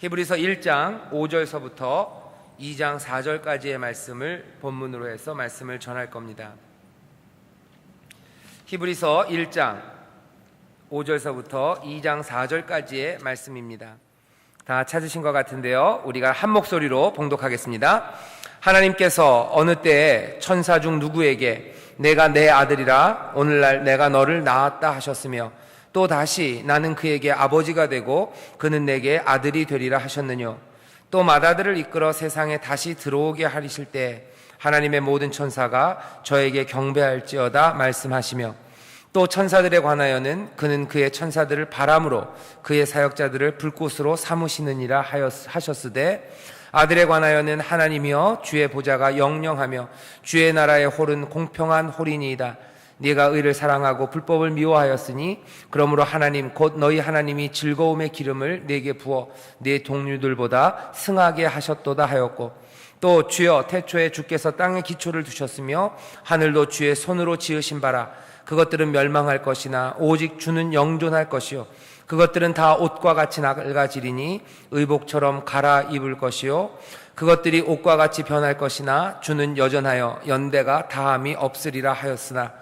히브리서 1장 5절서부터 2장 4절까지의 말씀을 본문으로 해서 말씀을 전할 겁니다. 히브리서 1장 5절서부터 2장 4절까지의 말씀입니다. 다 찾으신 것 같은데요, 우리가 한 목소리로 봉독하겠습니다. 하나님께서 어느 때에 천사 중 누구에게 내가 내 아들이라 오늘날 내가 너를 낳았다 하셨으며 또 다시 나는 그에게 아버지가 되고 그는 내게 아들이 되리라 하셨느뇨. 또 맏아들을 이끌어 세상에 다시 들어오게 하리실 때 하나님의 모든 천사가 저에게 경배할지어다 말씀하시며 또 천사들에 관하여는 그는 그의 천사들을 바람으로 그의 사역자들을 불꽃으로 삼으시느니라 하셨으되 아들에 관하여는 하나님이여 주의 보좌가 영영하며 주의 나라의 홀은 공평한 홀이니이다. 네가 의를 사랑하고 불법을 미워하였으니 그러므로 하나님 곧 너희 하나님이 즐거움의 기름을 네게 부어 네 동류들보다 승하게 하셨도다 하였고 또 주여 태초에 주께서 땅에 기초를 두셨으며 하늘도 주의 손으로 지으신 바라. 그것들은 멸망할 것이나 오직 주는 영존할 것이요 그것들은 다 옷과 같이 낡아지리니 의복처럼 갈아입을 것이요 그것들이 옷과 같이 변할 것이나 주는 여전하여 연대가 다함이 없으리라 하였으나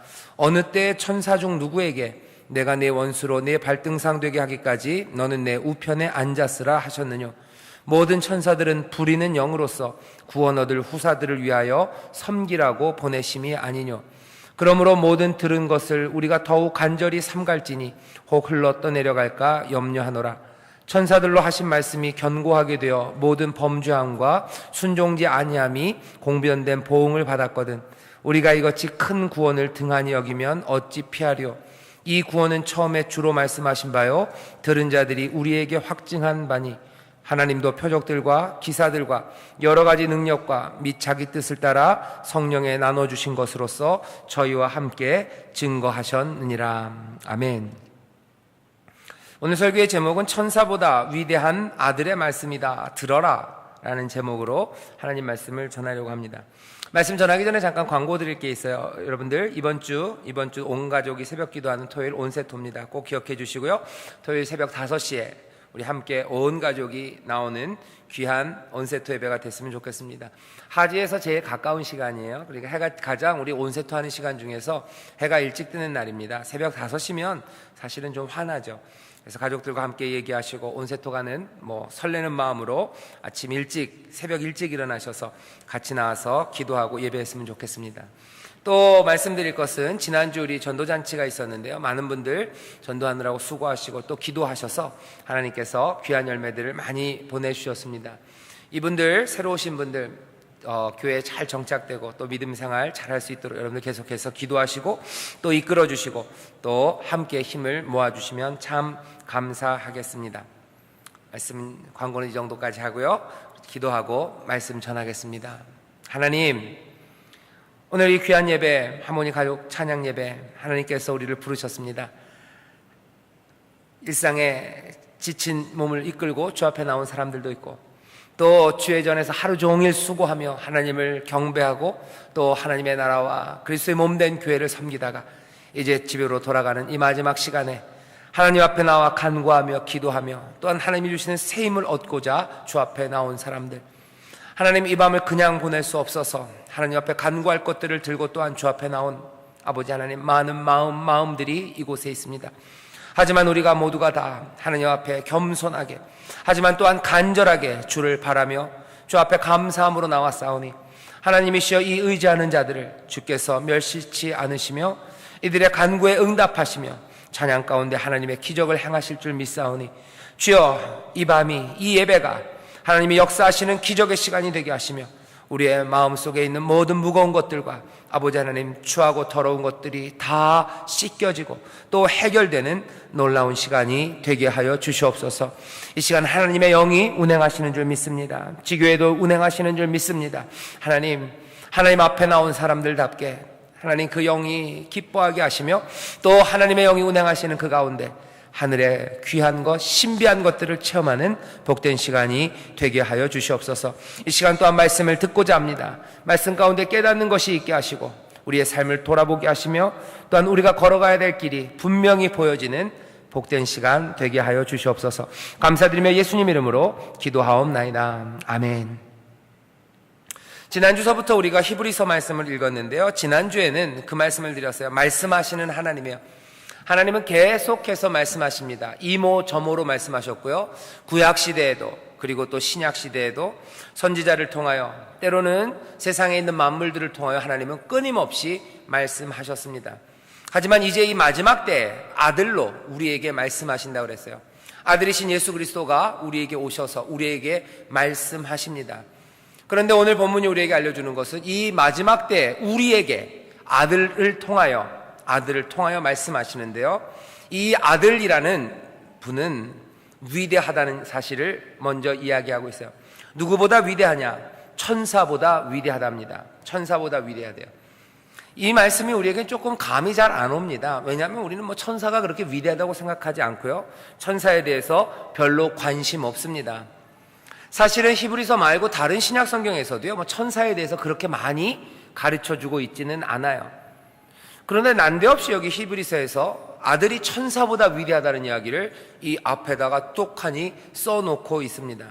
어느 때에 천사 중 누구에게 내가 네 원수로 네 발등상 되게 하기까지 너는 내 우편에 앉았으라 하셨느뇨. 모든 천사들은 부리는 영으로서 구원 얻을 후사들을 위하여 섬기라고 보내심이 아니뇨. 그러므로 모든 들은 것을 우리가 더욱 간절히 삼갈지니 혹 흘러 떠내려갈까 염려하노라. 천사들로 하신 말씀이 견고하게 되어 모든 범죄함과 순종지 아니함이 공변된 보응을 받았거든 우리가 이같이 큰 구원을 등한히 여기면 어찌 피하리요. 이 구원은 처음에 주로 말씀하신 바요 들은 자들이 우리에게 확증한 바니 하나님도 표적들과 기사들과 여러 가지 능력과 및 자기 뜻을 따라 성령에 나눠주신 것으로서 저희와 함께 증거하셨느니라. 아멘. 오늘 설교의 제목은 천사보다 위대한 아들의 말씀이다 들어라 라는 제목으로 하나님 말씀을 전하려고 합니다. 말씀 전하기 전에 잠깐 광고 드릴 게 있어요. 여러분들 이번 주 온 가족이 새벽 기도하는 토요일 온세토입니다. 꼭 기억해 주시고요. 토요일 새벽 5시에 우리 함께 온 가족이 나오는 귀한 온세토 예배가 됐으면 좋겠습니다. 하지에서 제일 가까운 시간이에요. 그러니까 해가 가장 우리 온세토 하는 시간 중에서 해가 일찍 뜨는 날입니다. 새벽 5시면 사실은 좀 화나죠. 그래서 가족들과 함께 얘기하시고 온세토 가는 설레는 마음으로 아침 일찍 새벽 일찍 일어나셔서 같이 나와서 기도하고 예배했으면 좋겠습니다. 또 말씀드릴 것은 지난주 우리 전도잔치가 있었는데요. 많은 분들 전도하느라고 수고하시고 또 기도하셔서 하나님께서 귀한 열매들을 많이 보내주셨습니다. 이분들 새로 오신 분들 교회에 잘 정착되고 또 믿음 생활 잘할 수 있도록 여러분들 계속해서 기도하시고 또 이끌어주시고 또 함께 힘을 모아주시면 참 감사하겠습니다. 말씀 광고는 이 정도까지 하고요. 기도하고 말씀 전하겠습니다. 하나님, 오늘 이 귀한 예배, 하모니 가족 찬양 예배, 하나님께서 우리를 부르셨습니다. 일상에 지친 몸을 이끌고 주 앞에 나온 사람들도 있고 또 주의 전에서 하루 종일 수고하며 하나님을 경배하고 또 하나님의 나라와 그리스도의 몸된 교회를 섬기다가 이제 집으로 돌아가는 이 마지막 시간에 하나님 앞에 나와 간구하며 기도하며 또한 하나님이 주시는 새 힘을 얻고자 주 앞에 나온 사람들, 하나님 이 밤을 그냥 보낼 수 없어서 하나님 앞에 간구할 것들을 들고 또한 주 앞에 나온 아버지 하나님, 많은 마음들이 이곳에 있습니다. 하지만 우리가 모두가 다 하나님 앞에 겸손하게 하지만 또한 간절하게 주를 바라며 주 앞에 감사함으로 나왔사오니 하나님이시여 이 의지하는 자들을 주께서 멸시치 않으시며 이들의 간구에 응답하시며 찬양 가운데 하나님의 기적을 행하실 줄 믿사오니 주여 이 밤이 이 예배가 하나님이 역사하시는 기적의 시간이 되게 하시며 우리의 마음속에 있는 모든 무거운 것들과 아버지 하나님 추하고 더러운 것들이 다 씻겨지고 또 해결되는 놀라운 시간이 되게 하여 주시옵소서. 이 시간 하나님의 영이 운행하시는 줄 믿습니다. 지교회도 운행하시는 줄 믿습니다. 하나님 앞에 나온 사람들답게 하나님 그 영이 기뻐하게 하시며 또 하나님의 영이 운행하시는 그 가운데 하늘의 귀한 것, 신비한 것들을 체험하는 복된 시간이 되게 하여 주시옵소서. 이 시간 또한 말씀을 듣고자 합니다. 말씀 가운데 깨닫는 것이 있게 하시고 우리의 삶을 돌아보게 하시며 또한 우리가 걸어가야 될 길이 분명히 보여지는 복된 시간 되게 하여 주시옵소서. 감사드리며 예수님 이름으로 기도하옵나이다. 아멘. 지난주서부터 우리가 히브리서 말씀을 읽었는데요, 지난주에는 그 말씀을 드렸어요. 말씀하시는 하나님이에요. 하나님은 계속해서 말씀하십니다. 이모 저모로 말씀하셨고요, 구약시대에도 그리고 또 신약시대에도 선지자를 통하여, 때로는 세상에 있는 만물들을 통하여 하나님은 끊임없이 말씀하셨습니다. 하지만 이제 이 마지막 때에 아들로 우리에게 말씀하신다고 그랬어요. 아들이신 예수 그리스도가 우리에게 오셔서 우리에게 말씀하십니다. 그런데 오늘 본문이 우리에게 알려주는 것은 이 마지막 때에 우리에게 아들을 통하여 말씀하시는데요, 이 아들이라는 분은 위대하다는 사실을 먼저 이야기하고 있어요. 누구보다 위대하냐? 천사보다 위대하답니다. 천사보다 위대하대요. 이 말씀이 우리에게 조금 감이 잘 안 옵니다. 왜냐하면 우리는 천사가 그렇게 위대하다고 생각하지 않고요, 천사에 대해서 별로 관심 없습니다. 사실은 히브리서 말고 다른 신약 성경에서도요, 천사에 대해서 그렇게 많이 가르쳐주고 있지는 않아요. 그런데 난데없이 여기 히브리서에서 아들이 천사보다 위대하다는 이야기를 이 앞에다가 똑하니 써놓고 있습니다.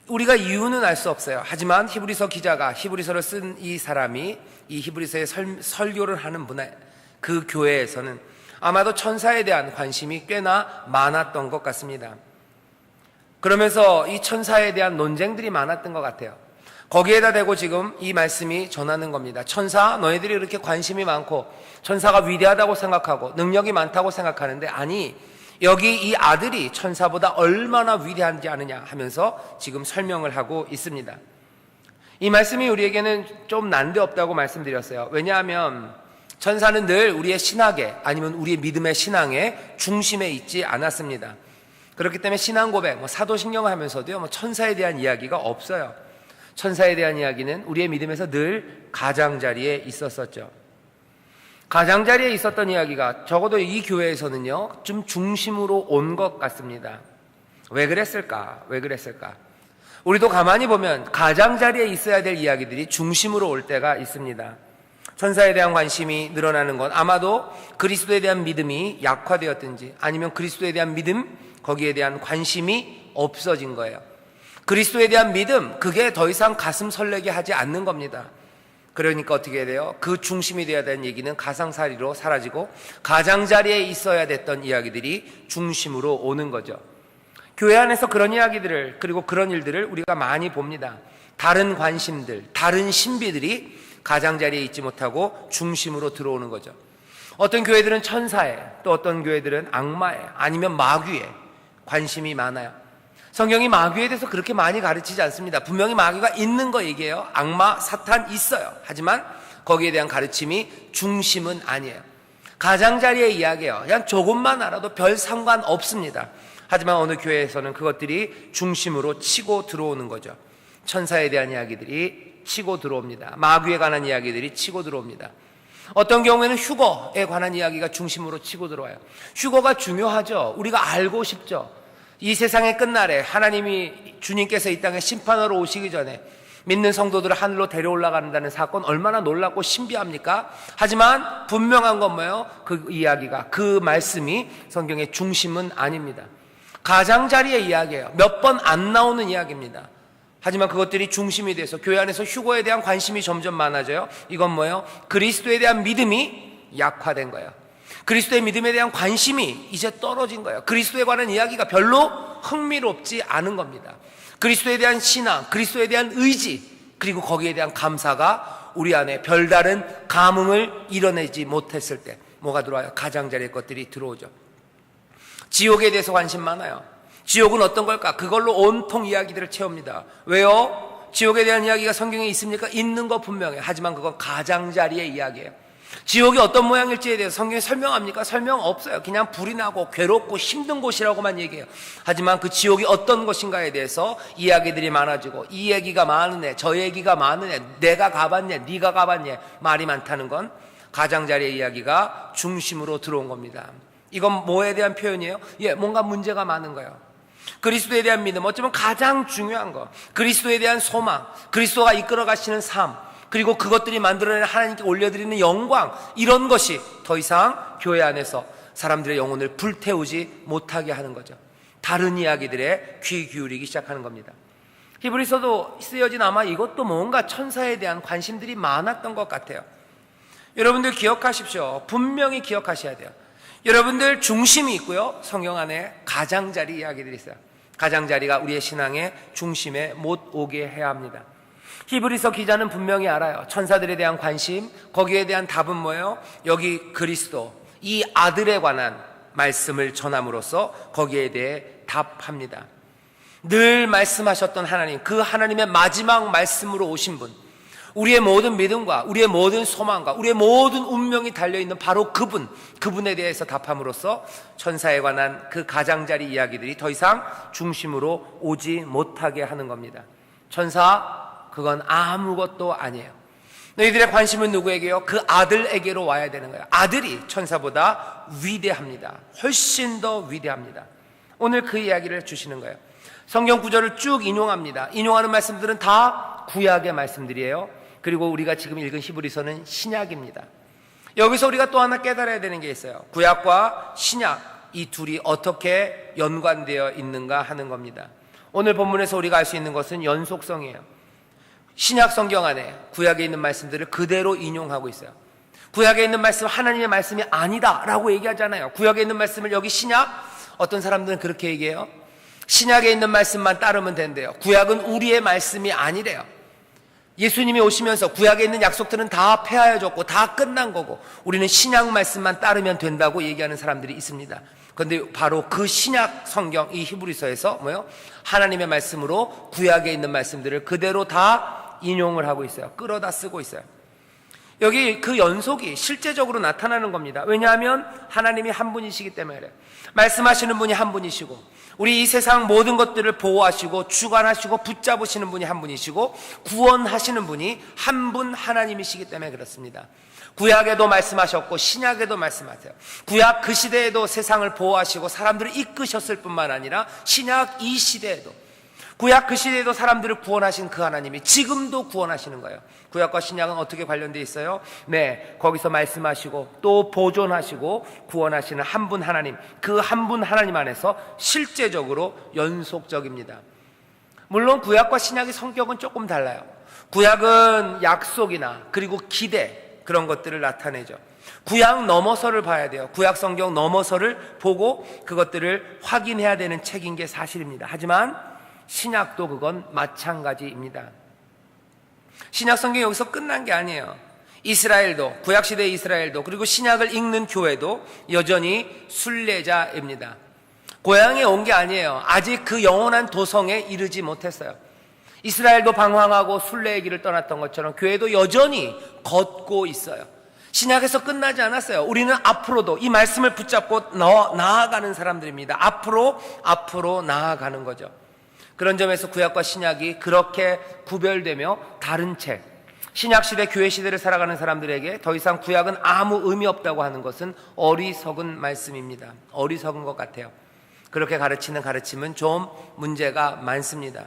우리가 이유는 알 수 없어요. 하지만 히브리서 기자가, 히브리서를 쓴 이 사람이 이 히브리서에 설교를 하는 분의 그 교회에서는 아마도 천사에 대한 관심이 꽤나 많았던 것 같습니다. 그러면서 이 천사에 대한 논쟁들이 많았던 것 같아요. 거기에다 대고 지금 이 말씀이 전하는 겁니다. 천사, 너희들이 그렇게 관심이 많고 천사가 위대하다고 생각하고 능력이 많다고 생각하는데, 아니, 여기 이 아들이 천사보다 얼마나 위대한지 아느냐 하면서 지금 설명을 하고 있습니다. 이 말씀이 우리에게는 좀 난데없다고 말씀드렸어요. 왜냐하면 천사는 늘 우리의 신학에, 아니면 우리의 믿음의 신앙의 중심에 있지 않았습니다. 그렇기 때문에 신앙 고백, 사도신경을 하면서도요, 천사에 대한 이야기가 없어요. 천사에 대한 이야기는 우리의 믿음에서 늘 가장자리에 있었었죠. 가장자리에 있었던 이야기가 적어도 이 교회에서는요, 좀 중심으로 온 것 같습니다. 왜 그랬을까? 우리도 가만히 보면 가장자리에 있어야 될 이야기들이 중심으로 올 때가 있습니다. 천사에 대한 관심이 늘어나는 건 아마도 그리스도에 대한 믿음이 약화되었든지, 아니면 그리스도에 대한 믿음, 거기에 대한 관심이 없어진 거예요. 그리스도에 대한 믿음, 그게 더 이상 가슴 설레게 하지 않는 겁니다. 그러니까 어떻게 돼요? 그 중심이 되어야 되는 얘기는 가상사리로 사라지고 가장자리에 있어야 됐던 이야기들이 중심으로 오는 거죠. 교회 안에서 그런 이야기들을, 그리고 그런 일들을 우리가 많이 봅니다. 다른 관심들, 다른 신비들이 가장자리에 있지 못하고 중심으로 들어오는 거죠. 어떤 교회들은 천사에, 또 어떤 교회들은 악마에, 아니면 마귀에 관심이 많아요. 성경이 마귀에 대해서 그렇게 많이 가르치지 않습니다. 분명히 마귀가 있는 거 얘기해요. 악마, 사탄 있어요. 하지만 거기에 대한 가르침이 중심은 아니에요. 가장자리에 이야기해요. 그냥 조금만 알아도 별 상관없습니다. 하지만 어느 교회에서는 그것들이 중심으로 치고 들어오는 거죠. 천사에 대한 이야기들이 치고 들어옵니다. 마귀에 관한 이야기들이 치고 들어옵니다. 어떤 경우에는 휴거에 관한 이야기가 중심으로 치고 들어와요. 휴거가 중요하죠. 우리가 알고 싶죠. 이 세상의 끝날에 하나님이, 주님께서 이 땅에 심판하러 오시기 전에 믿는 성도들을 하늘로 데려올라간다는 사건, 얼마나 놀랍고 신비합니까? 하지만 분명한 건 뭐예요? 그 이야기가, 그 말씀이 성경의 중심은 아닙니다. 가장자리의 이야기예요. 몇 번 안 나오는 이야기입니다. 하지만 그것들이 중심이 돼서 교회 안에서 휴거에 대한 관심이 점점 많아져요. 이건 뭐예요? 그리스도에 대한 믿음이 약화된 거예요. 그리스도의 믿음에 대한 관심이 이제 떨어진 거예요. 그리스도에 관한 이야기가 별로 흥미롭지 않은 겁니다. 그리스도에 대한 신앙, 그리스도에 대한 의지, 그리고 거기에 대한 감사가 우리 안에 별다른 감흥을 이뤄내지 못했을 때 뭐가 들어와요? 가장자리의 것들이 들어오죠. 지옥에 대해서 관심 많아요. 지옥은 어떤 걸까? 그걸로 온통 이야기들을 채웁니다. 왜요? 지옥에 대한 이야기가 성경에 있습니까? 있는 거 분명해요. 하지만 그건 가장자리의 이야기예요. 지옥이 어떤 모양일지에 대해서 성경에 설명합니까? 설명 없어요. 그냥 불이 나고 괴롭고 힘든 곳이라고만 얘기해요. 하지만 그 지옥이 어떤 것인가에 대해서 이야기들이 많아지고, 이 얘기가 많으네, 저 얘기가 많으네, 내가 가봤네, 네가 가봤네, 말이 많다는 건 가장자리의 이야기가 중심으로 들어온 겁니다. 이건 뭐에 대한 표현이에요? 뭔가 문제가 많은 거예요. 그리스도에 대한 믿음, 어쩌면 가장 중요한 거, 그리스도에 대한 소망, 그리스도가 이끌어 가시는 삶, 그리고 그것들이 만들어내는 하나님께 올려드리는 영광, 이런 것이 더 이상 교회 안에서 사람들의 영혼을 불태우지 못하게 하는 거죠. 다른 이야기들에 귀 기울이기 시작하는 겁니다. 히브리서도 쓰여진 아마 이것도 뭔가 천사에 대한 관심들이 많았던 것 같아요. 여러분들 기억하십시오. 분명히 기억하셔야 돼요. 여러분들 중심이 있고요, 성경 안에 가장자리 이야기들이 있어요. 가장자리가 우리의 신앙의 중심에 못 오게 해야 합니다. 히브리서 기자는 분명히 알아요. 천사들에 대한 관심, 거기에 대한 답은 뭐예요? 여기 그리스도, 이 아들에 관한 말씀을 전함으로써 거기에 대해 답합니다. 늘 말씀하셨던 하나님, 그 하나님의 마지막 말씀으로 오신 분, 우리의 모든 믿음과 우리의 모든 소망과 우리의 모든 운명이 달려있는 바로 그분에 대해서 답함으로써 천사에 관한 그 가장자리 이야기들이 더 이상 중심으로 오지 못하게 하는 겁니다. 천사, 그건 아무것도 아니에요. 너희들의 관심은 누구에게요? 그 아들에게로 와야 되는 거예요. 아들이 천사보다 위대합니다. 훨씬 더 위대합니다. 오늘 그 이야기를 주시는 거예요. 성경 구절을 쭉 인용합니다. 인용하는 말씀들은 다 구약의 말씀들이에요. 그리고 우리가 지금 읽은 히브리서는 신약입니다. 여기서 우리가 또 하나 깨달아야 되는 게 있어요. 구약과 신약, 이 둘이 어떻게 연관되어 있는가 하는 겁니다. 오늘 본문에서 우리가 알 수 있는 것은 연속성이에요. 신약 성경 안에 구약에 있는 말씀들을 그대로 인용하고 있어요. 구약에 있는 말씀 하나님의 말씀이 아니다 라고 얘기하잖아요. 구약에 있는 말씀을 여기 신약, 어떤 사람들은 그렇게 얘기해요. 신약에 있는 말씀만 따르면 된대요. 구약은 우리의 말씀이 아니래요. 예수님이 오시면서 구약에 있는 약속들은 다 폐하여졌고 다 끝난 거고 우리는 신약 말씀만 따르면 된다고 얘기하는 사람들이 있습니다. 그런데 바로 그 신약 성경, 이 히브리서에서 뭐요? 하나님의 말씀으로 구약에 있는 말씀들을 그대로 다 인용을 하고 있어요. 끌어다 쓰고 있어요. 여기 그 연속이 실제적으로 나타나는 겁니다. 왜냐하면 하나님이 한 분이시기 때문에 그래요. 말씀하시는 분이 한 분이시고 우리 이 세상 모든 것들을 보호하시고 주관하시고 붙잡으시는 분이 한 분이시고 구원하시는 분이 한 분 하나님이시기 때문에 그렇습니다. 구약에도 말씀하셨고 신약에도 말씀하세요. 구약 그 시대에도 세상을 보호하시고 사람들을 이끄셨을 뿐만 아니라 신약 이 시대에도, 구약 그 시대에도 사람들을 구원하신 그 하나님이 지금도 구원하시는 거예요. 구약과 신약은 어떻게 관련되어 있어요? 네, 거기서 말씀하시고 또 보존하시고 구원하시는 한 분 하나님, 그 한 분 하나님 안에서 실제적으로 연속적입니다. 물론 구약과 신약의 성격은 조금 달라요. 구약은 약속이나 그리고 기대, 그런 것들을 나타내죠. 구약 넘어서를 봐야 돼요. 구약 성경 넘어서를 보고 그것들을 확인해야 되는 책인 게 사실입니다. 하지만 신약도 그건 마찬가지입니다. 신약 성경이 여기서 끝난 게 아니에요. 이스라엘도, 구약시대의 이스라엘도, 그리고 신약을 읽는 교회도 여전히 순례자입니다. 고향에 온 게 아니에요. 아직 그 영원한 도성에 이르지 못했어요. 이스라엘도 방황하고 순례의 길을 떠났던 것처럼 교회도 여전히 걷고 있어요. 신약에서 끝나지 않았어요. 우리는 앞으로도 이 말씀을 붙잡고 나아가는 사람들입니다. 앞으로 나아가는 거죠. 그런 점에서 구약과 신약이 그렇게 구별되며 다른 책, 신약시대 교회시대를 살아가는 사람들에게 더 이상 구약은 아무 의미 없다고 하는 것은 어리석은 말씀입니다. 어리석은 것 같아요. 그렇게 가르치는 가르침은 좀 문제가 많습니다.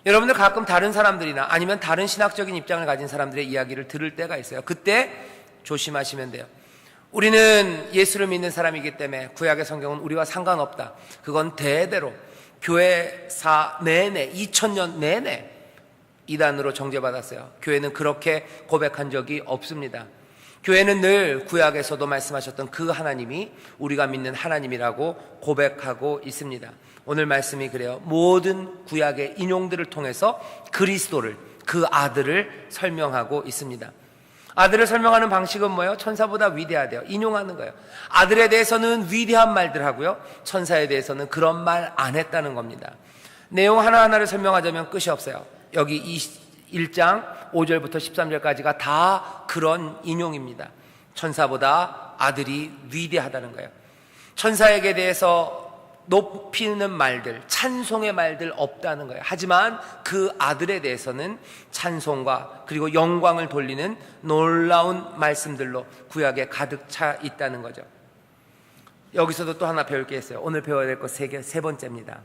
여러분들 가끔 다른 사람들이나 아니면 다른 신학적인 입장을 가진 사람들의 이야기를 들을 때가 있어요. 그때 조심하시면 돼요. 우리는 예수를 믿는 사람이기 때문에 구약의 성경은 우리와 상관없다. 그건 대대로 교회사 내내 2000년 내내 이단으로 정죄받았어요. 교회는 그렇게 고백한 적이 없습니다. 교회는 늘 구약에서도 말씀하셨던 그 하나님이 우리가 믿는 하나님이라고 고백하고 있습니다. 오늘 말씀이 그래요. 모든 구약의 인용들을 통해서 그리스도를, 그 아들을 설명하고 있습니다. 아들을 설명하는 방식은 뭐예요? 천사보다 위대하대요. 인용하는 거예요. 아들에 대해서는 위대한 말들 하고요, 천사에 대해서는 그런 말 안 했다는 겁니다. 내용 하나하나를 설명하자면 끝이 없어요. 여기 1장 5절부터 13절까지가 다 그런 인용입니다. 천사보다 아들이 위대하다는 거예요. 천사에게 대해서 높이는 말들, 찬송의 말들 없다는 거예요. 하지만 그 아들에 대해서는 찬송과 그리고 영광을 돌리는 놀라운 말씀들로 구약에 가득 차 있다는 거죠. 여기서도 또 하나 배울 게 있어요. 오늘 배워야 될 것 세 번째입니다.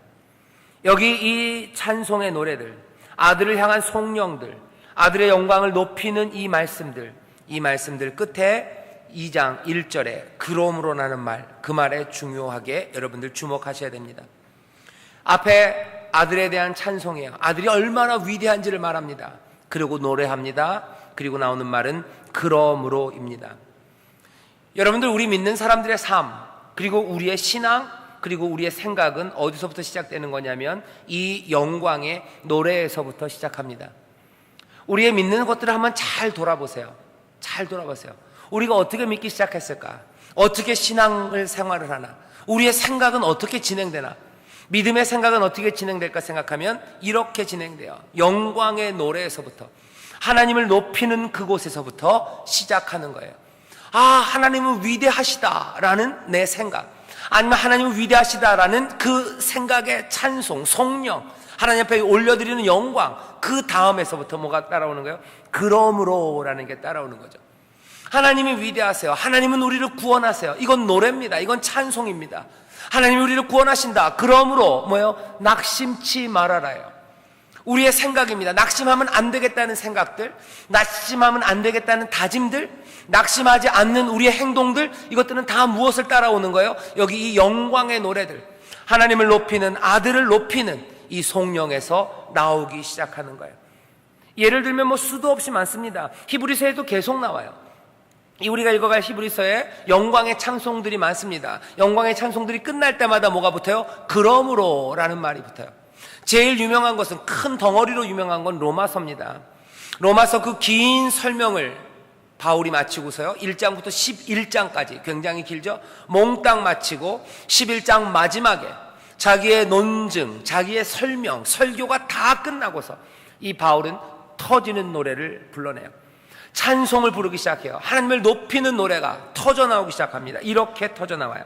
여기 이 찬송의 노래들, 아들을 향한 송영들, 아들의 영광을 높이는 이 말씀들 끝에 2장 1절에 그러므로라는 말, 그 말에 중요하게 여러분들 주목하셔야 됩니다. 앞에 아들에 대한 찬송이에요. 아들이 얼마나 위대한지를 말합니다. 그리고 노래합니다. 그리고 나오는 말은 그러므로입니다. 여러분들, 우리 믿는 사람들의 삶, 그리고 우리의 신앙, 그리고 우리의 생각은 어디서부터 시작되는 거냐면 이 영광의 노래에서부터 시작합니다. 우리의 믿는 것들을 한번 잘 돌아보세요. 잘 돌아보세요. 우리가 어떻게 믿기 시작했을까? 어떻게 신앙을 생활을 하나? 우리의 생각은 어떻게 진행되나? 믿음의 생각은 어떻게 진행될까 생각하면 이렇게 진행돼요. 영광의 노래에서부터, 하나님을 높이는 그곳에서부터 시작하는 거예요. 아, 하나님은 위대하시다라는 내 생각, 아니면 하나님은 위대하시다라는 그 생각의 찬송, 성령, 하나님 앞에 올려드리는 영광, 그 다음에서부터 뭐가 따라오는 거예요? 그러므로라는 게 따라오는 거죠. 하나님이 위대하세요. 하나님은 우리를 구원하세요. 이건 노래입니다. 이건 찬송입니다. 하나님이 우리를 구원하신다. 그러므로 뭐예요? 낙심치 말아라요. 우리의 생각입니다. 낙심하면 안 되겠다는 생각들, 낙심하면 안 되겠다는 다짐들, 낙심하지 않는 우리의 행동들, 이것들은 다 무엇을 따라오는 거예요? 여기 이 영광의 노래들, 하나님을 높이는, 아들을 높이는 이 성령에서 나오기 시작하는 거예요. 예를 들면 뭐 수도 없이 많습니다. 히브리서에도 계속 나와요. 우리가 읽어갈 히브리서에 영광의 찬송들이 많습니다. 영광의 찬송들이 끝날 때마다 뭐가 붙어요? 그러므로라는 말이 붙어요. 제일 유명한 것은, 큰 덩어리로 유명한 건 로마서입니다. 로마서 그 긴 설명을 바울이 마치고서요, 1장부터 11장까지 굉장히 길죠. 몽땅 마치고 11장 마지막에 자기의 논증, 자기의 설명, 설교가 다 끝나고서 이 바울은 터지는 노래를 불러내요. 찬송을 부르기 시작해요. 하나님을 높이는 노래가 터져나오기 시작합니다. 이렇게 터져나와요.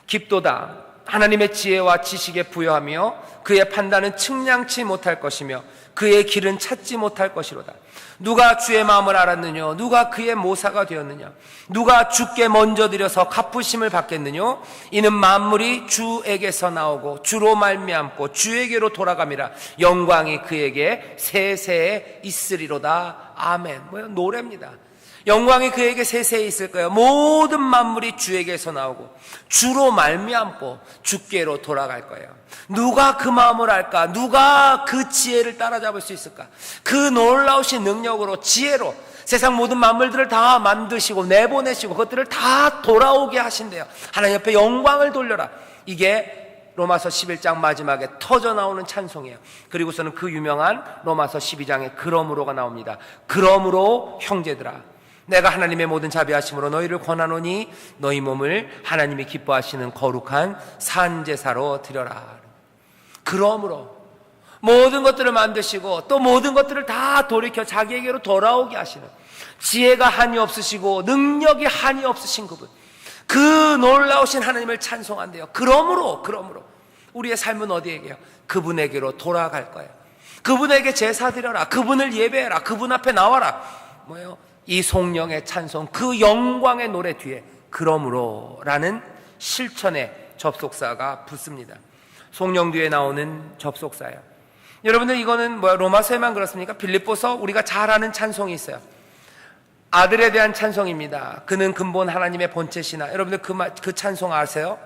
깊도다, 하나님의 지혜와 지식에 부여하며 그의 판단은 측량치 못할 것이며 그의 길은 찾지 못할 것이로다. 누가 주의 마음을 알았느냐? 누가 그의 모사가 되었느냐? 누가 주께 먼저 드려서 갚으심을 받겠느냐? 이는 만물이 주에게서 나오고 주로 말미암고 주에게로 돌아감이라. 영광이 그에게 세세에 있으리로다. 아멘. 뭐야? 노래입니다. 영광이 그에게 세세에 있을 거예요. 모든 만물이 주에게서 나오고 주로 말미암고 주께로 돌아갈 거예요. 누가 그 마음을 알까? 누가 그 지혜를 따라잡을 수 있을까? 그 놀라우신 능력으로, 지혜로 세상 모든 만물들을 다 만드시고 내보내시고 그것들을 다 돌아오게 하신대요. 하나님 옆에 영광을 돌려라. 이게 로마서 11장 마지막에 터져나오는 찬송이에요. 그리고서는 그 유명한 로마서 12장에 그러므로가 나옵니다. 그러므로 형제들아, 내가 하나님의 모든 자비하심으로 너희를 권하노니 너희 몸을 하나님이 기뻐하시는 거룩한 산제사로 드려라. 그러므로 모든 것들을 만드시고 또 모든 것들을 다 돌이켜 자기에게로 돌아오게 하시는, 지혜가 한이 없으시고 능력이 한이 없으신 그분, 그 놀라우신 하나님을 찬송한대요. 그러므로 우리의 삶은 어디에게요? 그분에게로 돌아갈 거예요. 그분에게 제사 드려라. 그분을 예배해라. 그분 앞에 나와라. 뭐예요? 이 성령의 찬송, 그 영광의 노래 뒤에 그러므로라는 실천의 접속사가 붙습니다. 성령 뒤에 나오는 접속사예요. 여러분들, 이거는 로마서에만 그렇습니까? 빌립보서 우리가 잘 아는 찬송이 있어요. 아들에 대한 찬송입니다. 그는 근본 하나님의 본체시나. 여러분들 그 찬송 아세요?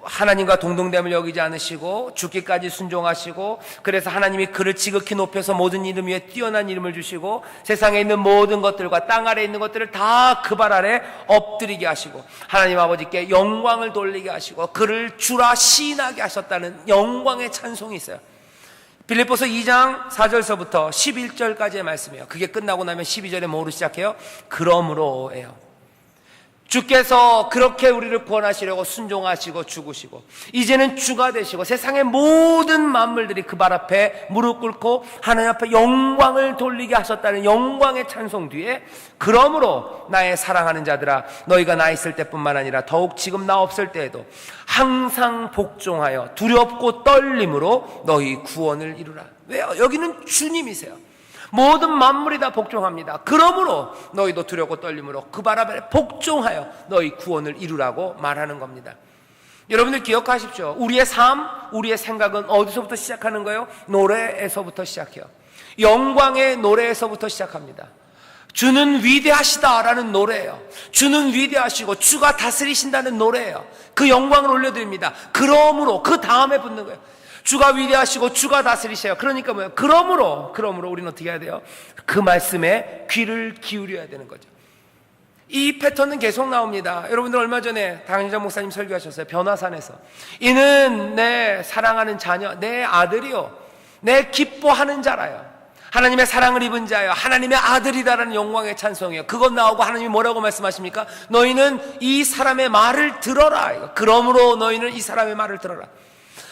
하나님과 동등됨을 여기지 않으시고 죽기까지 순종하시고, 그래서 하나님이 그를 지극히 높여서 모든 이름 위에 뛰어난 이름을 주시고 세상에 있는 모든 것들과 땅 아래에 있는 것들을 다 그 발 아래 엎드리게 하시고 하나님 아버지께 영광을 돌리게 하시고 그를 주라 시인하게 하셨다는 영광의 찬송이 있어요. 빌립보서 2장 4절서부터 11절까지의 말씀이에요. 그게 끝나고 나면 12절에 뭐로 시작해요? 그러므로예요. 주께서 그렇게 우리를 구원하시려고 순종하시고 죽으시고 이제는 주가 되시고 세상의 모든 만물들이 그 발 앞에 무릎 꿇고 하나님 앞에 영광을 돌리게 하셨다는 영광의 찬송 뒤에 그러므로 나의 사랑하는 자들아, 너희가 나 있을 때뿐만 아니라 더욱 지금 나 없을 때에도 항상 복종하여 두렵고 떨림으로 너희 구원을 이루라. 왜요? 여기는 주님이세요. 모든 만물이 다 복종합니다. 그러므로 너희도 두렵고 떨림으로 그 발 앞에 복종하여 너희 구원을 이루라고 말하는 겁니다. 여러분들 기억하십시오. 우리의 삶, 우리의 생각은 어디서부터 시작하는 거예요? 노래에서부터 시작해요. 영광의 노래에서부터 시작합니다. 주는 위대하시다라는 노래예요. 주는 위대하시고 주가 다스리신다는 노래예요. 그 영광을 올려드립니다. 그러므로 그 다음에 붙는 거예요. 주가 위대하시고 주가 다스리셔요. 그러니까 뭐예요? 그러므로 우리는 어떻게 해야 돼요? 그 말씀에 귀를 기울여야 되는 거죠. 이 패턴은 계속 나옵니다. 여러분들 얼마 전에 당신장 목사님 설교하셨어요. 변화산에서. 이는 내 사랑하는 자녀, 내 아들이요, 내 기뻐하는 자라요. 하나님의 사랑을 입은 자요, 하나님의 아들이다라는 영광의 찬송이요. 그것 나오고 하나님이 뭐라고 말씀하십니까? 너희는 이 사람의 말을 들어라. 그러므로 너희는 이 사람의 말을 들어라.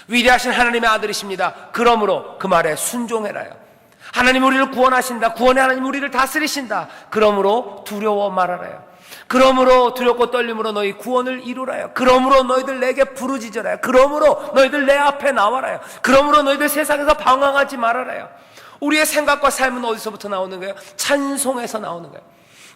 위대하신 하나님의 아들이십니다. 그러므로 그 말에 순종해라요. 하나님 우리를 구원하신다. 구원의 하나님 우리를 다스리신다. 그러므로 두려워 말하라요. 그러므로 두렵고 떨림으로 너희 구원을 이루라요. 그러므로 너희들 내게 부르짖으라요. 그러므로 너희들 내 앞에 나와라요. 그러므로 너희들 세상에서 방황하지 말아라요. 우리의 생각과 삶은 어디서부터 나오는 거예요? 찬송에서 나오는 거예요.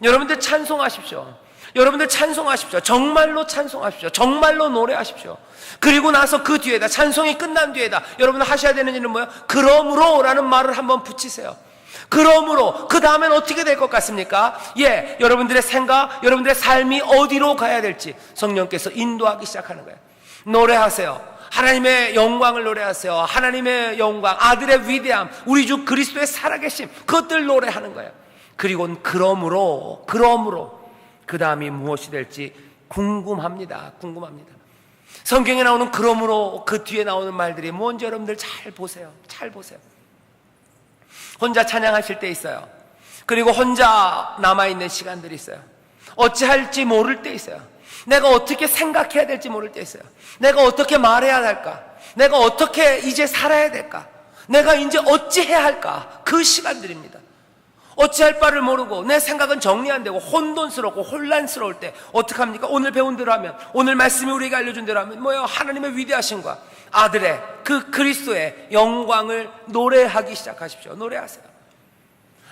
여러분들 찬송하십시오. 여러분들 찬송하십시오. 정말로 찬송하십시오. 정말로 노래하십시오. 그리고 나서 그 뒤에다, 찬송이 끝난 뒤에다 여러분들 하셔야 되는 일은 뭐예요? 그러므로 라는 말을 한번 붙이세요. 그러므로 그 다음엔 어떻게 될 것 같습니까? 여러분들의 생각, 여러분들의 삶이 어디로 가야 될지 성령께서 인도하기 시작하는 거예요. 노래하세요. 하나님의 영광을 노래하세요. 하나님의 영광, 아들의 위대함, 우리 주 그리스도의 살아계심, 그것들 노래하는 거예요. 그리고는 그러므로 그 다음이 무엇이 될지 궁금합니다. 성경에 나오는 그러므로 그 뒤에 나오는 말들이 뭔지 여러분들 잘 보세요. 혼자 찬양하실 때 있어요. 그리고 혼자 남아있는 시간들이 있어요. 어찌할지 모를 때 있어요. 내가 어떻게 생각해야 될지 모를 때 있어요. 내가 어떻게 말해야 할까? 내가 어떻게 이제 살아야 될까? 내가 이제 어찌해야 할까? 그 시간들입니다. 어찌할 바를 모르고 내 생각은 정리 안 되고 혼돈스럽고 혼란스러울 때 어떡합니까? 오늘 배운 대로 하면, 오늘 말씀이 우리에게 알려준 대로 하면 뭐예요? 하나님의 위대하심과 아들의 그 그리스도의 영광을 노래하기 시작하십시오. 노래하세요.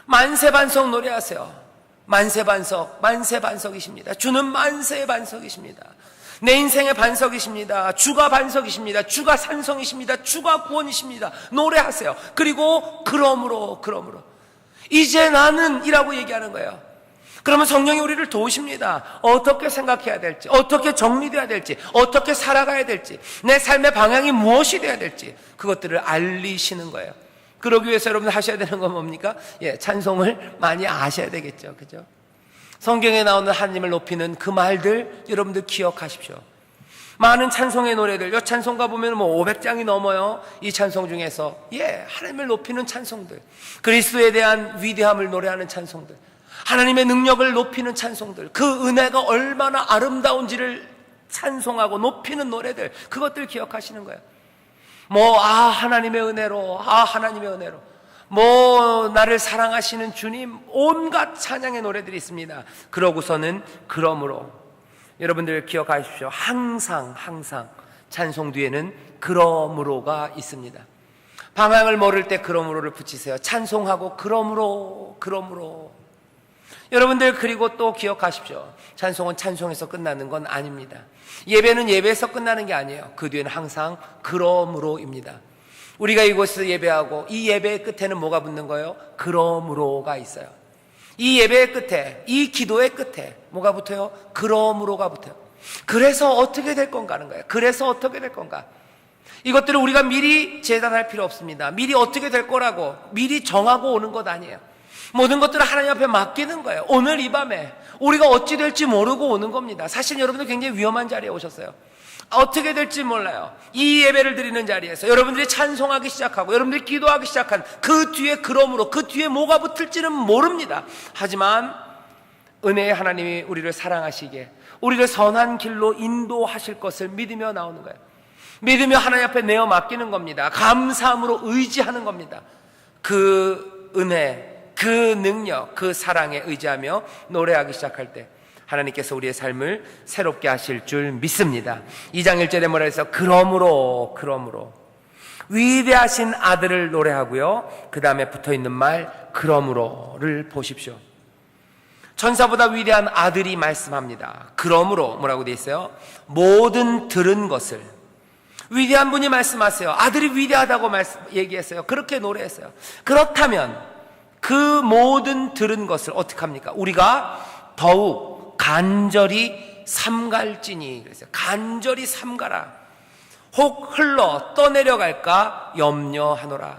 만세반석 노래하세요. 만세반석이십니다. 주는 만세의 반석이십니다. 내 인생의 반석이십니다. 주가 반석이십니다. 주가 산성이십니다. 주가 구원이십니다. 노래하세요. 그리고 그러므로 이제 나는 이라고 얘기하는 거예요. 그러면 성령이 우리를 도우십니다. 어떻게 생각해야 될지, 어떻게 정리돼야 될지, 어떻게 살아가야 될지, 내 삶의 방향이 무엇이 돼야 될지 그것들을 알리시는 거예요. 그러기 위해서 여러분 하셔야 되는 건 뭡니까? 찬송을 많이 아셔야 되겠죠. 그죠? 성경에 나오는 하나님을 높이는 그 말들 여러분들 기억하십시오. 많은 찬송의 노래들, 이 찬송가 보면 500장이 넘어요. 이 찬송 중에서 하나님을 높이는 찬송들, 그리스도에 대한 위대함을 노래하는 찬송들, 하나님의 능력을 높이는 찬송들, 그 은혜가 얼마나 아름다운지를 찬송하고 높이는 노래들, 그것들 기억하시는 거예요. 하나님의 은혜로, 하나님의 은혜로, 나를 사랑하시는 주님, 온갖 찬양의 노래들이 있습니다. 그러고서는 그러므로, 여러분들 기억하십시오. 항상 찬송 뒤에는 그러므로가 있습니다. 방향을 모를 때 그러므로를 붙이세요. 찬송하고 그러므로. 여러분들 그리고 또 기억하십시오. 찬송은 찬송에서 끝나는 건 아닙니다. 예배는 예배에서 끝나는 게 아니에요. 그 뒤에는 항상 그러므로입니다. 우리가 이곳에서 예배하고 이 예배의 끝에는 뭐가 붙는 거예요? 그러므로가 있어요. 이 예배의 끝에, 이 기도의 끝에 뭐가 붙어요? 그러므로가 붙어요. 그래서 어떻게 될 건가 하는 거예요. 그래서 어떻게 될 건가. 이것들을 우리가 미리 재단할 필요 없습니다. 미리 어떻게 될 거라고 미리 정하고 오는 것 아니에요. 모든 것들을 하나님 앞에 맡기는 거예요. 오늘 이 밤에 우리가 어찌 될지 모르고 오는 겁니다. 사실 여러분들 굉장히 위험한 자리에 오셨어요. 어떻게 될지 몰라요. 이 예배를 드리는 자리에서 여러분들이 찬송하기 시작하고 여러분들이 기도하기 시작한 그 뒤에 그러므로, 그 뒤에 뭐가 붙을지는 모릅니다. 하지만 은혜의 하나님이 우리를 사랑하시기에 우리를 선한 길로 인도하실 것을 믿으며 나오는 거예요. 믿으며 하나님 앞에 내어 맡기는 겁니다. 감사함으로 의지하는 겁니다. 그 은혜, 그 능력, 그 사랑에 의지하며 노래하기 시작할 때 하나님께서 우리의 삶을 새롭게 하실 줄 믿습니다. 2장 1절에 뭐라 해서 그러므로 위대하신 아들을 노래하고요, 그 다음에 붙어있는 말 그러므로를 보십시오. 천사보다 위대한 아들이 말씀합니다. 그러므로 뭐라고 되어 있어요? 모든 들은 것을. 위대한 분이 말씀하세요. 아들이 위대하다고 얘기했어요. 그렇게 노래했어요. 그렇다면 그 모든 들은 것을 어떻게 합니까? 우리가 더욱 간절히 삼갈지니. 그래서 간절히 삼가라. 혹 흘러 떠내려갈까 염려하노라.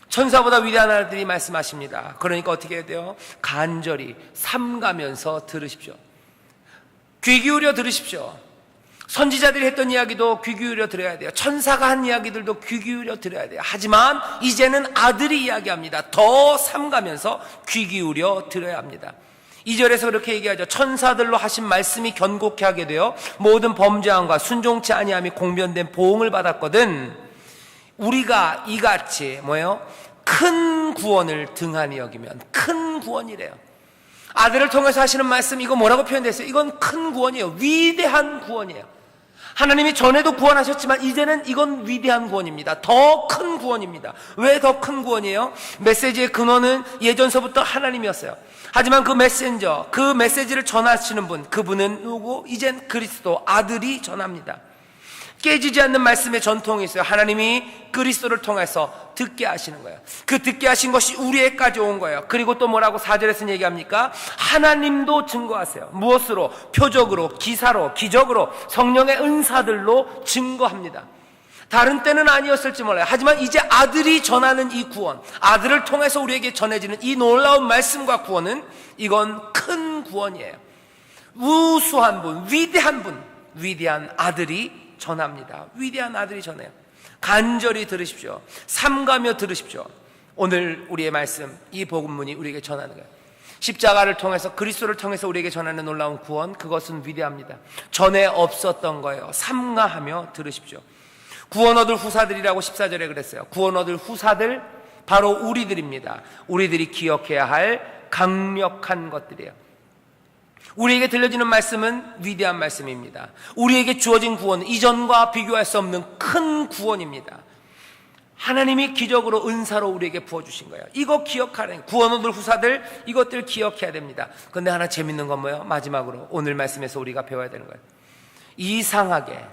천사보다 위대한 하나님이 말씀하십니다. 그러니까 어떻게 해야 돼요? 간절히 삼가면서 들으십시오. 귀 기울여 들으십시오. 선지자들이 했던 이야기도 귀 기울여 들어야 돼요. 천사가 한 이야기들도 귀 기울여 들어야 돼요. 하지만 이제는 아들이 이야기합니다. 더 삼가면서 귀 기울여 들어야 합니다. 2절에서 그렇게 얘기하죠. 천사들로 하신 말씀이 견고케 하게 되어 모든 범죄함과 순종치 아니함이 공변된 보응을 받았거든. 우리가 이같이 뭐예요? 큰 구원을 등한히 여기면, 큰 구원이래요. 아들을 통해서 하시는 말씀, 이거 뭐라고 표현됐어요? 이건 큰 구원이에요. 위대한 구원이에요. 하나님이 전에도 구원하셨지만 이제는 이건 위대한 구원입니다. 더 큰 구원입니다. 왜 더 큰 구원이에요? 메시지의 근원은 예전서부터 하나님이었어요. 하지만 그 메신저, 그 메시지를 전하시는 분, 그분은 누구? 이젠 그리스도 아들이 전합니다. 깨지지 않는 말씀의 전통이 있어요. 하나님이 그리스도를 통해서 듣게 하시는 거예요. 그 듣게 하신 것이 우리에까지 온 거예요. 그리고 또 뭐라고 4절에서 얘기합니까? 하나님도 증거하세요. 무엇으로? 표적으로, 기사로, 기적으로, 성령의 은사들로 증거합니다. 다른 때는 아니었을지 몰라요. 하지만 이제 아들이 전하는 이 구원, 아들을 통해서 우리에게 전해지는 이 놀라운 말씀과 구원은, 이건 큰 구원이에요. 우수한 분, 위대한 분, 위대한 아들이 전합니다. 위대한 아들이 전해요. 간절히 들으십시오. 삼가며 들으십시오. 오늘 우리의 말씀, 이 복음문이 우리에게 전하는 거예요. 십자가를 통해서, 그리스도를 통해서 우리에게 전하는 놀라운 구원, 그것은 위대합니다. 전에 없었던 거예요. 삼가하며 들으십시오. 구원 얻을 후사들이라고 14절에 그랬어요. 구원 얻을 후사들, 바로 우리들입니다. 우리들이 기억해야 할 강력한 것들이에요. 우리에게 들려지는 말씀은 위대한 말씀입니다. 우리에게 주어진 구원은 이전과 비교할 수 없는 큰 구원입니다. 하나님이 기적으로, 은사로 우리에게 부어주신 거예요. 이거 기억하는, 구원 얻을 후사들, 이것들 기억해야 됩니다. 근데 하나 재밌는 건 뭐예요? 마지막으로 오늘 말씀에서 우리가 배워야 되는 거예요. 이상하게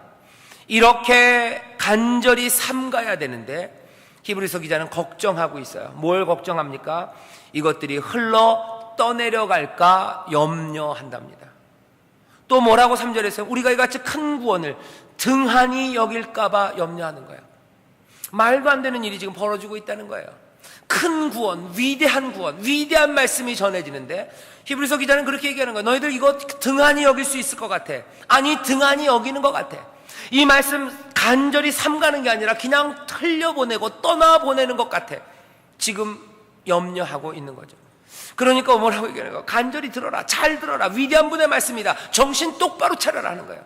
이렇게 간절히 삼가야 되는데 히브리서 기자는 걱정하고 있어요. 뭘 걱정합니까? 이것들이 흘러 떠내려갈까 염려한답니다. 또 뭐라고 3절에 했어요? 우리가 이같이 큰 구원을 등한히 여길까봐 염려하는 거예요. 말도 안 되는 일이 지금 벌어지고 있다는 거예요. 큰 구원, 위대한 말씀이 전해지는데 히브리서 기자는 그렇게 얘기하는 거예요. 너희들 이거 등한히 여길 수 있을 것 같아. 아니, 등한히 여기는 것 같아. 이 말씀 간절히 삼가는 게 아니라 그냥 흘려보내고 떠나보내는 것 같아. 지금 염려하고 있는 거죠. 그러니까 뭐라고 얘기하는 거예요? 간절히 들어라, 잘 들어라, 위대한 분의 말씀이다, 정신 똑바로 차려라 하는 거예요.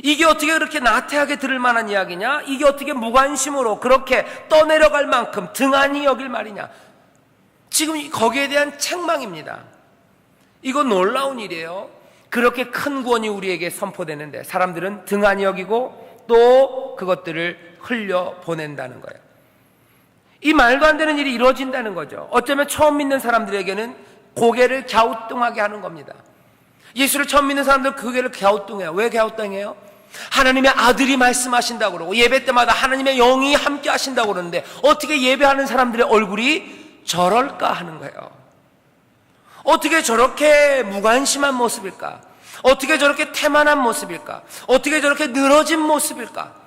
이게 어떻게 그렇게 나태하게 들을 만한 이야기냐? 이게 어떻게 무관심으로 그렇게 떠내려갈 만큼 등한히 여길 말이냐? 지금 거기에 대한 책망입니다. 이거 놀라운 일이에요. 그렇게 큰 구원이 우리에게 선포되는데 사람들은 등한히 여기고 또 그것들을 흘려보낸다는 거예요. 이 말도 안 되는 일이 이루어진다는 거죠. 어쩌면 처음 믿는 사람들에게는 고개를 갸우뚱하게 하는 겁니다. 예수를 처음 믿는 사람들은 고개를 갸우뚱해요. 왜 갸우뚱해요? 하나님의 아들이 말씀하신다고 그러고 예배 때마다 하나님의 영이 함께 하신다고 그러는데 어떻게 예배하는 사람들의 얼굴이 저럴까 하는 거예요. 어떻게 저렇게 무관심한 모습일까? 어떻게 저렇게 태만한 모습일까? 어떻게 저렇게 늘어진 모습일까?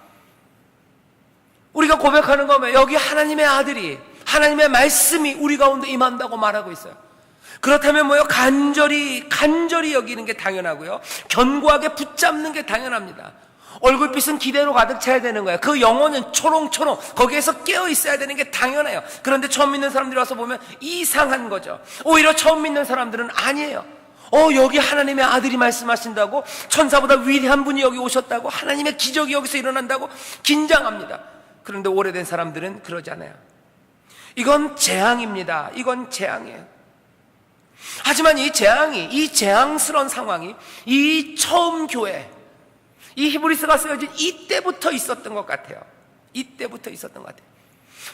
우리가 고백하는 거면 여기 하나님의 아들이, 하나님의 말씀이 우리 가운데 임한다고 말하고 있어요. 그렇다면 뭐요? 간절히 여기는 게 당연하고요. 견고하게 붙잡는 게 당연합니다. 얼굴빛은 기대로 가득 차야 되는 거예요. 그 영혼은 초롱초롱 거기에서 깨어 있어야 되는 게 당연해요. 그런데 처음 믿는 사람들이 와서 보면 이상한 거죠. 오히려 처음 믿는 사람들은 아니에요. 여기 하나님의 아들이 말씀하신다고, 천사보다 위대한 분이 여기 오셨다고, 하나님의 기적이 여기서 일어난다고 긴장합니다. 그런데 오래된 사람들은 그러지 않아요. 이건 재앙입니다. 이건 재앙이에요. 하지만 이 재앙스러운 상황이 이 처음 교회, 이 히브리서가 쓰여진 이때부터 있었던 것 같아요. 이때부터 있었던 것 같아요.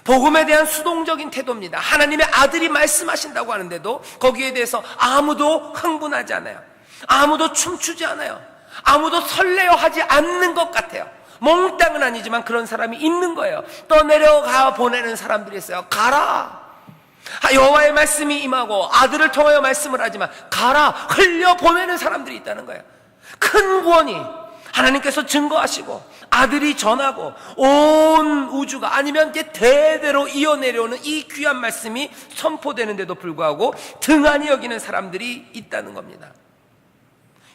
복음에 대한 수동적인 태도입니다. 하나님의 아들이 말씀하신다고 하는데도 거기에 대해서 아무도 흥분하지 않아요. 아무도 춤추지 않아요. 아무도 설레어하지 않는 것 같아요. 몽땅은 아니지만 그런 사람이 있는 거예요. 떠내려가 보내는 사람들이 있어요. 가라. 여호와의 말씀이 임하고 아들을 통하여 말씀을 하지만 가라 흘려 보내는 사람들이 있다는 거예요. 큰 구원이 하나님께서 증거하시고 아들이 전하고 온 우주가 아니면 이제 대대로 이어내려오는 이 귀한 말씀이 선포되는데도 불구하고 등한히 여기는 사람들이 있다는 겁니다.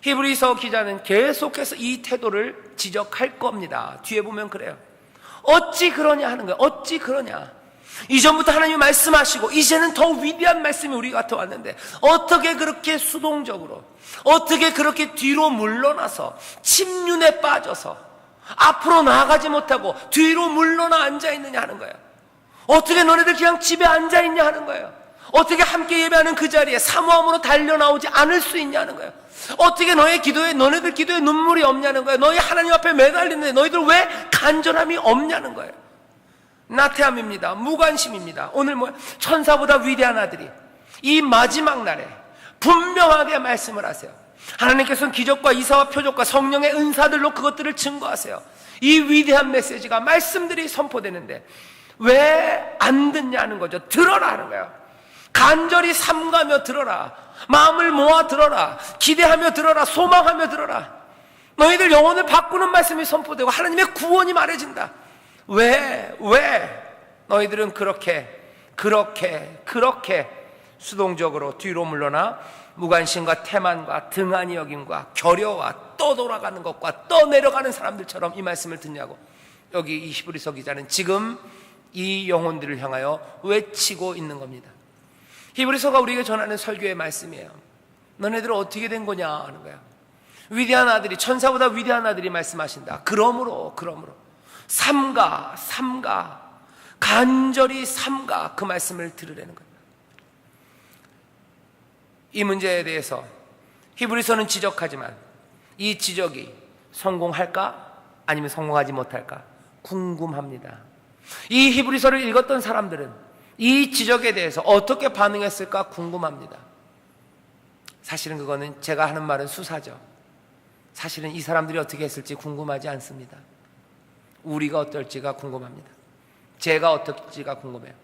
히브리서 기자는 계속해서 이 태도를 지적할 겁니다. 뒤에 보면 그래요. 어찌 그러냐 하는 거예요. 어찌 그러냐. 이전부터 하나님이 말씀하시고 이제는 더 위대한 말씀이 우리 곁에 왔는데 어떻게 그렇게 수동적으로, 어떻게 그렇게 뒤로 물러나서 침륜에 빠져서 앞으로 나아가지 못하고 뒤로 물러나 앉아있느냐 하는 거예요. 어떻게 너네들 그냥 집에 앉아있냐 하는 거예요. 어떻게 함께 예배하는 그 자리에 사모함으로 달려나오지 않을 수 있냐는 거예요. 어떻게 너네들 기도에 눈물이 없냐는 거예요. 너희 하나님 앞에 매달리는데 너희들 왜 간절함이 없냐는 거예요. 나태함입니다. 무관심입니다. 오늘 천사보다 위대한 아들이 이 마지막 날에 분명하게 말씀을 하세요. 하나님께서는 기적과 이사와 표적과 성령의 은사들로 그것들을 증거하세요. 이 위대한 메시지가 말씀들이 선포되는데 왜 안 듣냐는 거죠. 들어라 하는 거예요. 간절히 삼가며 들어라. 마음을 모아 들어라. 기대하며 들어라. 소망하며 들어라. 너희들 영혼을 바꾸는 말씀이 선포되고 하나님의 구원이 말해진다. 왜 너희들은 그렇게 수동적으로 뒤로 물러나 무관심과 태만과 등한히 여김과 결여와 떠돌아가는 것과 떠내려가는 사람들처럼 이 말씀을 듣냐고. 여기 이 히브리서 기자는 지금 이 영혼들을 향하여 외치고 있는 겁니다. 히브리서가 우리에게 전하는 설교의 말씀이에요. 너네들은 어떻게 된 거냐 하는 거야. 위대한 아들이, 천사보다 위대한 아들이 말씀하신다. 그러므로 삼가 간절히 삼가 그 말씀을 들으라는 거예요. 이 문제에 대해서 히브리서는 지적하지만 이 지적이 성공할까 아니면 성공하지 못할까 궁금합니다. 이 히브리서를 읽었던 사람들은 이 지적에 대해서 어떻게 반응했을까 궁금합니다. 사실은 그거는 제가 하는 말은 수사죠. 사실은 이 사람들이 어떻게 했을지 궁금하지 않습니다. 우리가 어떨지가 궁금합니다. 제가 어떨지가 궁금해요.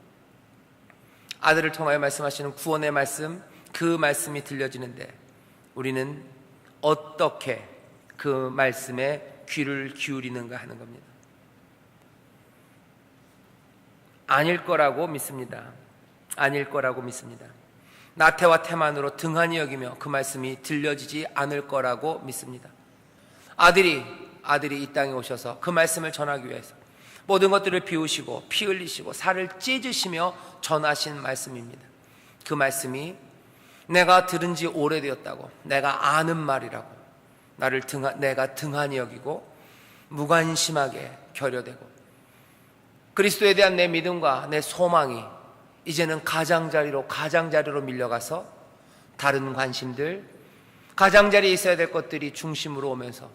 아들을 통하여 말씀하시는 구원의 말씀, 그 말씀이 들려지는데 우리는 어떻게 그 말씀에 귀를 기울이는가 하는 겁니다. 아닐 거라고 믿습니다. 아닐 거라고 믿습니다. 나태와 태만으로 등한히 여기며 그 말씀이 들려지지 않을 거라고 믿습니다. 아들이 이 땅에 오셔서 그 말씀을 전하기 위해서 모든 것들을 비우시고 피 흘리시고 살을 찢으시며 전하신 말씀입니다. 그 말씀이 내가 들은 지 오래되었다고, 내가 아는 말이라고, 내가 등한히 여기고 무관심하게 결여되고 그리스도에 대한 내 믿음과 내 소망이 이제는 가장자리로 밀려가서 다른 관심들, 가장자리에 있어야 될 것들이 중심으로 오면서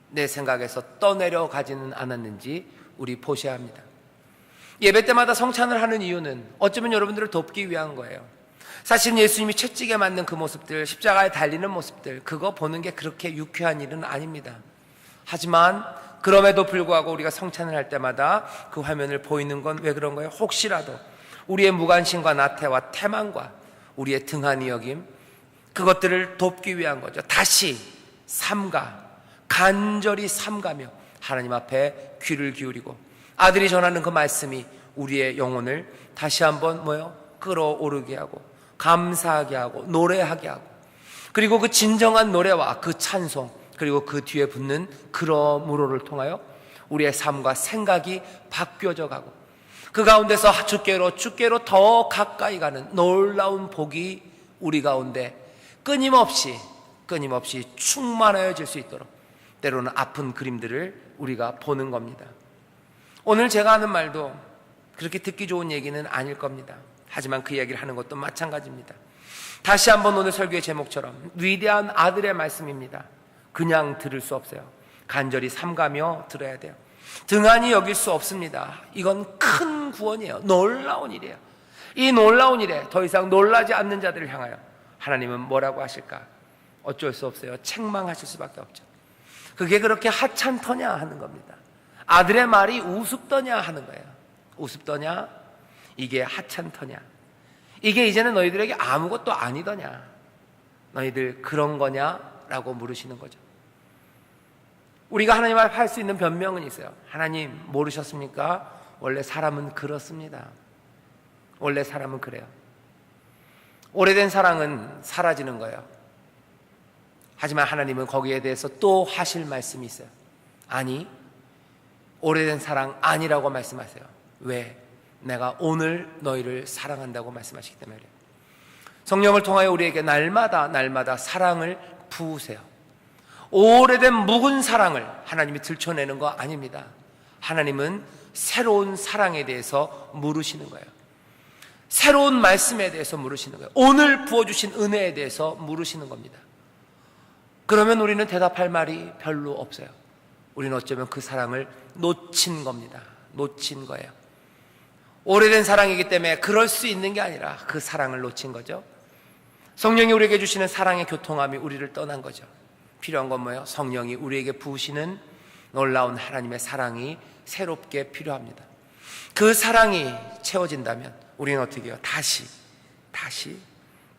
내 생각에서 떠내려가지는 않았는지 우리 보셔야 합니다. 예배 때마다 성찬을 하는 이유는 어쩌면 여러분들을 돕기 위한 거예요. 사실 예수님이 채찍에 맞는 그 모습들, 십자가에 달리는 모습들, 그거 보는 게 그렇게 유쾌한 일은 아닙니다. 하지만 그럼에도 불구하고 우리가 성찬을 할 때마다 그 화면을 보이는 건 왜 그런 거예요? 혹시라도 우리의 무관심과 나태와 태만과 우리의 등한히 여김, 그것들을 돕기 위한 거죠. 다시 간절히 삼가며 하나님 앞에 귀를 기울이고 아들이 전하는 그 말씀이 우리의 영혼을 다시 한번 끌어오르게 하고 감사하게 하고 노래하게 하고, 그리고 그 진정한 노래와 그 찬송, 그리고 그 뒤에 붙는 그러므로를 통하여 우리의 삶과 생각이 바뀌어져 가고 그 가운데서 주께로 더 가까이 가는 놀라운 복이 우리 가운데 끊임없이 충만하여질 수 있도록 때로는 아픈 그림들을 우리가 보는 겁니다. 오늘 제가 하는 말도 그렇게 듣기 좋은 얘기는 아닐 겁니다. 하지만 그 이야기를 하는 것도 마찬가지입니다. 다시 한번 오늘 설교의 제목처럼 위대한 아들의 말씀입니다. 그냥 들을 수 없어요. 간절히 삼가며 들어야 돼요. 등한히 여길 수 없습니다. 이건 큰 구원이에요. 놀라운 일이에요. 이 놀라운 일에 더 이상 놀라지 않는 자들을 향하여 하나님은 뭐라고 하실까? 어쩔 수 없어요. 책망하실 수밖에 없죠. 그게 그렇게 하찮더냐 하는 겁니다. 아들의 말이 우습더냐 하는 거예요. 우습더냐? 이게 하찮더냐? 이게 이제는 너희들에게 아무것도 아니더냐? 너희들 그런 거냐? 라고 물으시는 거죠. 우리가 하나님 앞에 할 수 있는 변명은 있어요. 하나님 모르셨습니까? 원래 사람은 그렇습니다. 원래 사람은 그래요. 오래된 사랑은 사라지는 거예요. 하지만 하나님은 거기에 대해서 또 하실 말씀이 있어요. 아니, 오래된 사랑 아니라고 말씀하세요. 왜? 내가 오늘 너희를 사랑한다고 말씀하시기 때문에 그래요. 성령을 통하여 우리에게 날마다 사랑을 부으세요. 오래된 묵은 사랑을 하나님이 들춰내는 거 아닙니다. 하나님은 새로운 사랑에 대해서 물으시는 거예요. 새로운 말씀에 대해서 물으시는 거예요. 오늘 부어주신 은혜에 대해서 물으시는 겁니다. 그러면 우리는 대답할 말이 별로 없어요. 우리는 어쩌면 그 사랑을 놓친 겁니다. 놓친 거예요. 오래된 사랑이기 때문에 그럴 수 있는 게 아니라 그 사랑을 놓친 거죠. 성령이 우리에게 주시는 사랑의 교통함이 우리를 떠난 거죠. 필요한 건 뭐예요? 성령이 우리에게 부으시는 놀라운 하나님의 사랑이 새롭게 필요합니다. 그 사랑이 채워진다면 우리는 어떻게 해요? 다시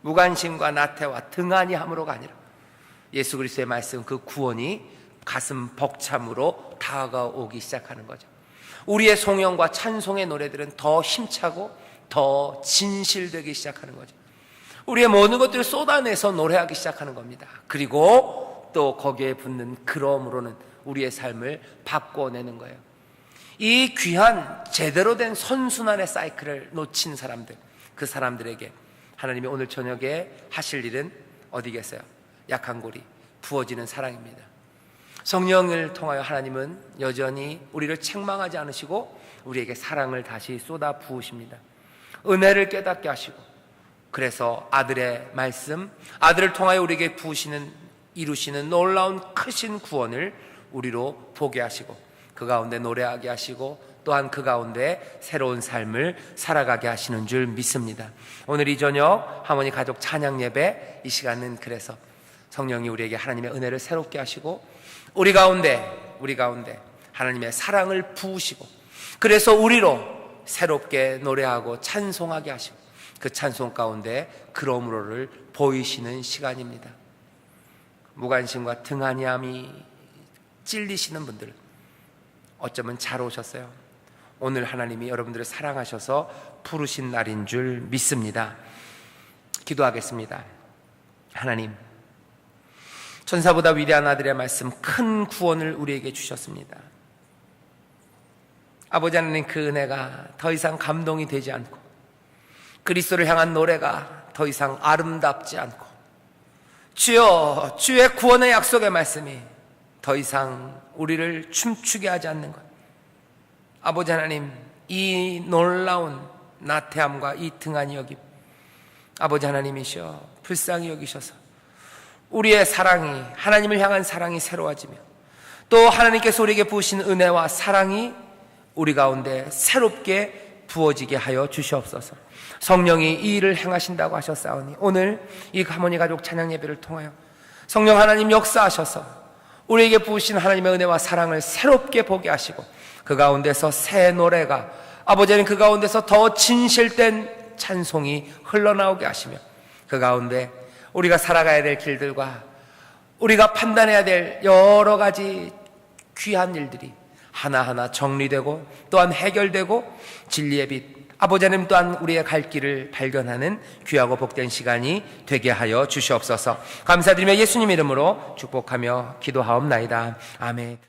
무관심과 나태와 등한히 함으로가 아니라 예수 그리스도의 말씀, 그 구원이 가슴 벅참으로 다가오기 시작하는 거죠. 우리의 송영과 찬송의 노래들은 더 힘차고 더 진실되기 시작하는 거죠. 우리의 모든 것들을 쏟아내서 노래하기 시작하는 겁니다. 그리고 또 거기에 붙는 그러므로는 우리의 삶을 바꿔내는 거예요. 이 귀한 제대로 된 선순환의 사이클을 놓친 사람들, 그 사람들에게 하나님이 오늘 저녁에 하실 일은 어디겠어요? 약한 고리 부어지는 사랑입니다. 성령을 통하여 하나님은 여전히 우리를 책망하지 않으시고 우리에게 사랑을 다시 쏟아 부으십니다. 은혜를 깨닫게 하시고, 그래서 아들의 말씀, 아들을 통하여 우리에게 이루시는 놀라운 크신 구원을 우리로 보게 하시고, 그 가운데 노래하게 하시고, 또한 그 가운데 새로운 삶을 살아가게 하시는 줄 믿습니다. 오늘 이 저녁 하모니 가족 찬양 예배, 이 시간은 그래서 성령이 우리에게 하나님의 은혜를 새롭게 하시고 우리 가운데 하나님의 사랑을 부으시고, 그래서 우리로 새롭게 노래하고 찬송하게 하시고, 그 찬송 가운데 그러므로를 보이시는 시간입니다. 무관심과 등한히함이 찔리시는 분들, 어쩌면 잘 오셨어요. 오늘 하나님이 여러분들을 사랑하셔서 부르신 날인 줄 믿습니다. 기도하겠습니다. 하나님, 천사보다 위대한 아들의 말씀, 큰 구원을 우리에게 주셨습니다. 아버지 하나님, 그 은혜가 더 이상 감동이 되지 않고, 그리스도를 향한 노래가 더 이상 아름답지 않고, 주여, 주의 구원의 약속의 말씀이 더 이상 우리를 춤추게 하지 않는 것, 아버지 하나님, 이 놀라운 나태함과 이 등한히 여김, 아버지 하나님이시여 불쌍히 여기셔서 우리의 사랑이, 하나님을 향한 사랑이 새로워지며, 또 하나님께서 우리에게 부으신 은혜와 사랑이 우리 가운데 새롭게 부어지게 하여 주시옵소서. 성령이 이 일을 행하신다고 하셨사오니 오늘 이 하모니 가족 찬양 예배를 통하여 성령 하나님 역사하셔서 우리에게 부으신 하나님의 은혜와 사랑을 새롭게 보게 하시고, 그 가운데서 새 노래가, 아버지 하나님, 그 가운데서 더 진실된 찬송이 흘러나오게 하시며, 그 가운데 우리가 살아가야 될 길들과 우리가 판단해야 될 여러 가지 귀한 일들이 하나하나 정리되고 또한 해결되고 진리의 빛, 아버지 하나님 또한 우리의 갈 길을 발견하는 귀하고 복된 시간이 되게 하여 주시옵소서. 감사드리며 예수님 이름으로 축복하며 기도하옵나이다. 아멘.